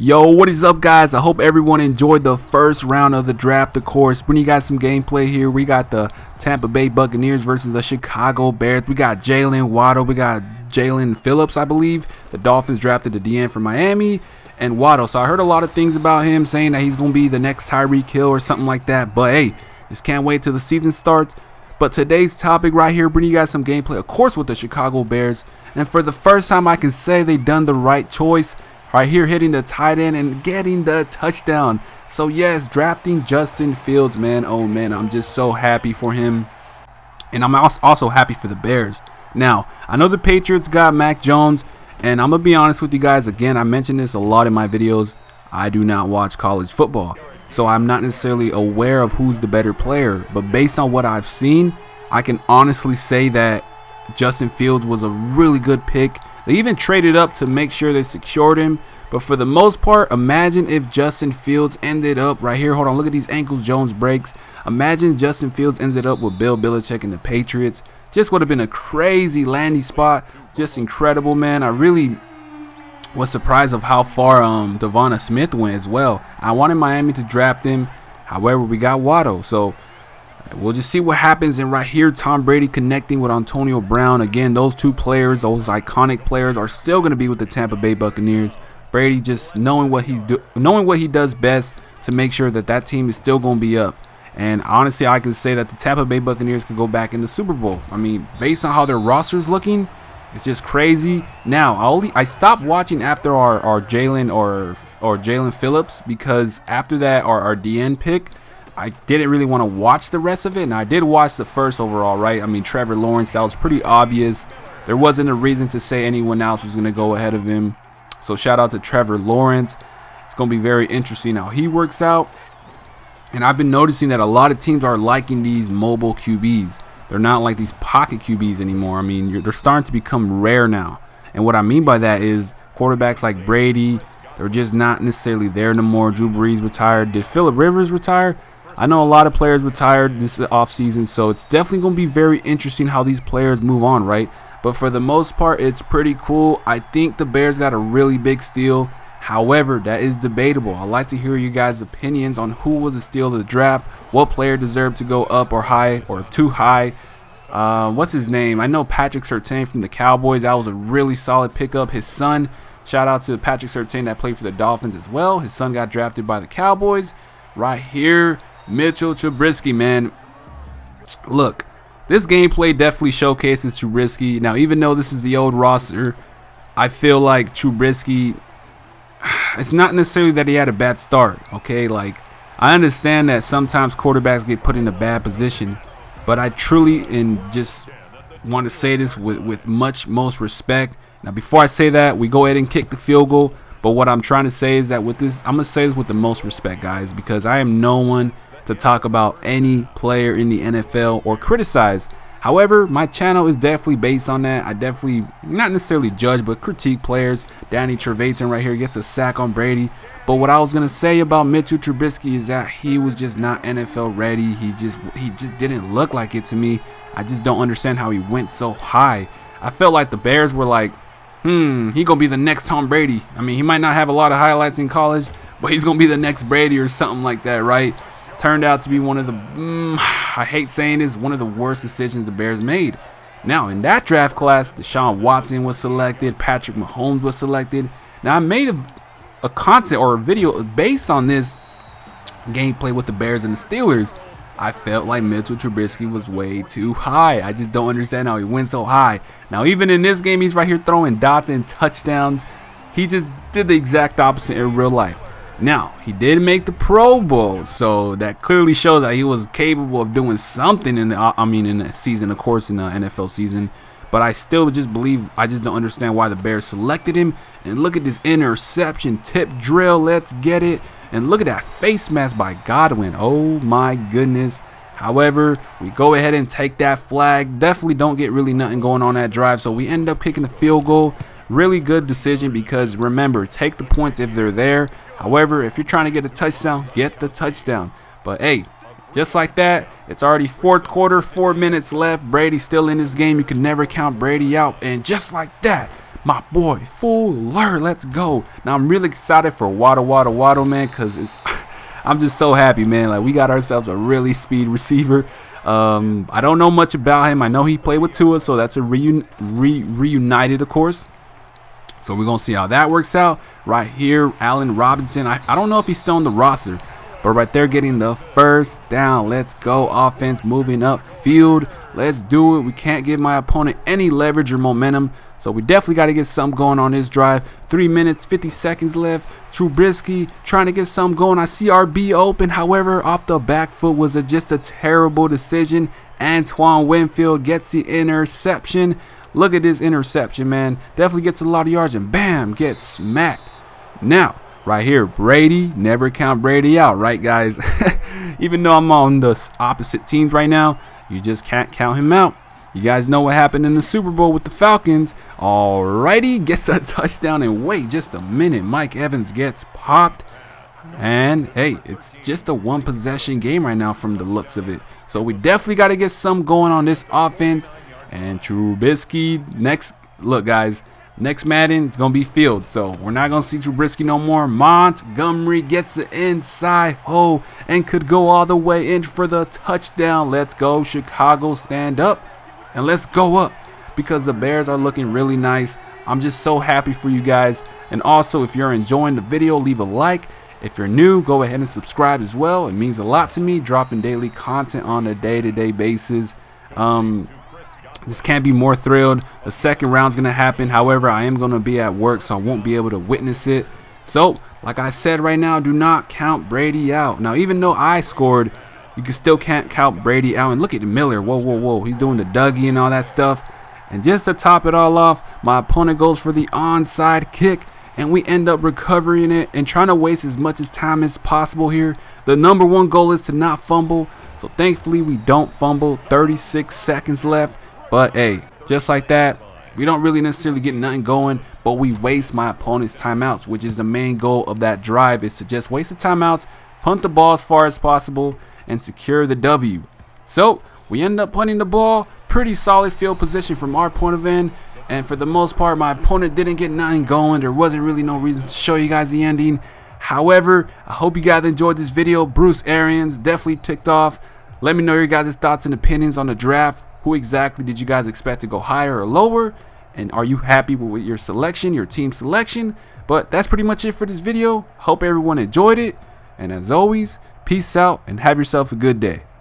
Yo, what is up, guys? I hope everyone enjoyed the first round of the draft. Of course, bringing you guys some gameplay here. We got the Tampa Bay Buccaneers versus the Chicago Bears. We got Jalen Waddle. We got Jalen Phillips, I believe. The Dolphins drafted the DN from Miami and Waddle. So I heard a lot of things about him, saying that he's going to be the next Tyreek Hill or something like that. But hey, just can't wait till the season starts. But today's topic right here, bringing you guys some gameplay, of course, with the Chicago Bears. And for the first time, I can say they've done the right choice. Right here, hitting the tight end and getting the touchdown. So yes, drafting Justin Fields, man. Oh man, I'm just so happy for him. And I'm also happy for the Bears. Now, I know the Patriots got Mac Jones. And I'm going to be honest with you guys. Again, I mentioned this a lot in my videos. I do not watch college football. So I'm not necessarily aware of who's the better player. But based on what I've seen, I can honestly say that Justin Fields was a really good pick. They even traded up to make sure they secured him. But for the most part, imagine if Justin Fields ended up right here. Hold on, look at these ankles Jones breaks. Imagine Justin Fields ended up with Bill Belichick and the Patriots. Just would have been a crazy landing spot. Just incredible, man. I really was surprised of how far Devonta Smith went as well. I wanted Miami to draft him. However, we got Waddle. So we'll just see what happens. And right here, Tom Brady connecting with Antonio Brown. Again, those two players, those iconic players, are still going to be with the Tampa Bay Buccaneers. Brady just knowing what he does best to make sure that that team is still going to be up. And honestly, I can say that the Tampa Bay Buccaneers could go back in the Super Bowl. I mean, based on how their roster's looking, it's just crazy. Now, I stopped watching after our Jalen or Jalen Phillips, because after that, our DN pick, I didn't really want to watch the rest of it. And I did watch the first overall, right? I mean, Trevor Lawrence, that was pretty obvious. There wasn't a reason to say anyone else was going to go ahead of him. So shout out to Trevor Lawrence. It's going to be very interesting how he works out. And I've been noticing that a lot of teams are liking these mobile QBs. They're not like these pocket QBs anymore. I mean, they're starting to become rare now. And what I mean by that is quarterbacks like Brady, they're just not necessarily there no more. Drew Brees retired. Did Phillip Rivers retire? I know a lot of players retired this offseason, so it's definitely going to be very interesting how these players move on, right? But for the most part, it's pretty cool. I think the Bears got a really big steal. However, that is debatable. I'd like to hear you guys' opinions on who was a steal of the draft, what player deserved to go up or high or too high. What's his name? I know Patrick Surtain from the Cowboys. That was a really solid pickup. His son, shout out to Patrick Surtain that played for the Dolphins as well. His son got drafted by the Cowboys. Right here, Mitchell Trubisky, man. Look, this gameplay definitely showcases Trubisky. Now, even though this is the old roster, I feel like Trubisky, it's not necessarily that he had a bad start, okay? Like, I understand that sometimes quarterbacks get put in a bad position, but I truly and just want to say this with most respect. Now, before I say that, we go ahead and kick the field goal. But what I'm trying to say is that with this, I'm going to say this with the most respect, guys, because I am no one to talk about any player in the NFL or criticize. However, my channel is definitely based on that. I definitely not necessarily judge, but critique players. Danny Trevathan right here gets a sack on Brady. But what I was going to say about Mitchell Trubisky is that he was just not NFL ready. He just didn't look like it to me. I just don't understand how he went so high. I felt like the Bears were like, he gonna be the next Tom Brady. I mean, he might not have a lot of highlights in college, but he's gonna be the next Brady or something like that, right? Turned out to be one of the, I hate saying this, one of the worst decisions the Bears made. Now, in that draft class, Deshaun Watson was selected, Patrick Mahomes was selected. Now, I made a content or a video based on this gameplay with the Bears and the Steelers. I felt like Mitchell Trubisky was way too high. I just don't understand how he went so high. Now, even in this game, he's right here throwing dots and touchdowns. He just did the exact opposite in real life. Now, he did make the Pro Bowl, so that clearly shows that he was capable of doing something in the season, of course, in the NFL season. But I still just believe, I just don't understand why the Bears selected him. And look at this interception tip drill. Let's get it. And look at that face mask by Godwin. Oh my goodness. However, we go ahead and take that flag. Definitely don't get really nothing going on that drive. So we end up kicking the field goal. Really good decision, because remember, take the points if they're there. However, if you're trying to get a touchdown, get the touchdown. But hey, just like that, it's already fourth quarter, 4 minutes left. Brady's still in this game. You can never count Brady out. And just like that, my boy Fuller. Let's go. Now I'm really excited for Waddle, man, because it's I'm just so happy, man. Like, we got ourselves a really speed receiver. I don't know much about him. I know he played with Tua, so that's a reunited, of course. So we're going to see how that works out. Right here, Allen Robinson. I don't know if he's still on the roster, but right there getting the first down. Let's go. Offense moving up field. Let's do it. We can't give my opponent any leverage or momentum. So we definitely got to get something going on this drive. 3 minutes, 50 seconds left. Trubisky trying to get something going. I see RB open. However, off the back foot was just a terrible decision. Antoine Winfield gets the interception. Look at this interception, man. Definitely gets a lot of yards and bam, gets smacked. Now, right here, Brady, never count Brady out, right, guys? Even though I'm on the opposite teams right now, you just can't count him out. You guys know what happened in the Super Bowl with the Falcons. Alrighty, gets a touchdown, and wait just a minute, Mike Evans gets popped. And hey, it's just a one possession game right now from the looks of it. So we definitely got to get some going on this offense. And Trubisky, look guys, next Madden it's gonna be field, so we're not gonna see Trubisky no more. Montgomery gets the inside hole and could go all the way in for the touchdown. Let's go Chicago, stand up and let's go up, because the Bears are looking really nice. I'm just so happy for you guys. And also, if you're enjoying the video, leave a like. If you're new, go ahead and subscribe as well. It means a lot to me, dropping daily content on a day-to-day basis. Just can't be more thrilled. The second round's going to happen. However, I am going to be at work, so I won't be able to witness it. So, like I said right now, do not count Brady out. Now, even though I scored, you still can't count Brady out. And look at Miller. Whoa. He's doing the Dougie and all that stuff. And just to top it all off, my opponent goes for the onside kick, and we end up recovering it and trying to waste as much time as possible here. The number one goal is to not fumble. So, thankfully, we don't fumble. 36 seconds left. But hey, just like that, we don't really necessarily get nothing going, but we waste my opponent's timeouts, which is the main goal of that drive, is to just waste the timeouts, punt the ball as far as possible, and secure the W. So we end up punting the ball. Pretty solid field position from our point of view, and for the most part, my opponent didn't get nothing going. There wasn't really no reason to show you guys the ending. However, I hope you guys enjoyed this video. Bruce Arians definitely ticked off. Let me know your guys' thoughts and opinions on the draft. Who exactly did you guys expect to go higher or lower? And are you happy with your selection, your team selection? But that's pretty much it for this video. Hope everyone enjoyed it. And as always, peace out and have yourself a good day.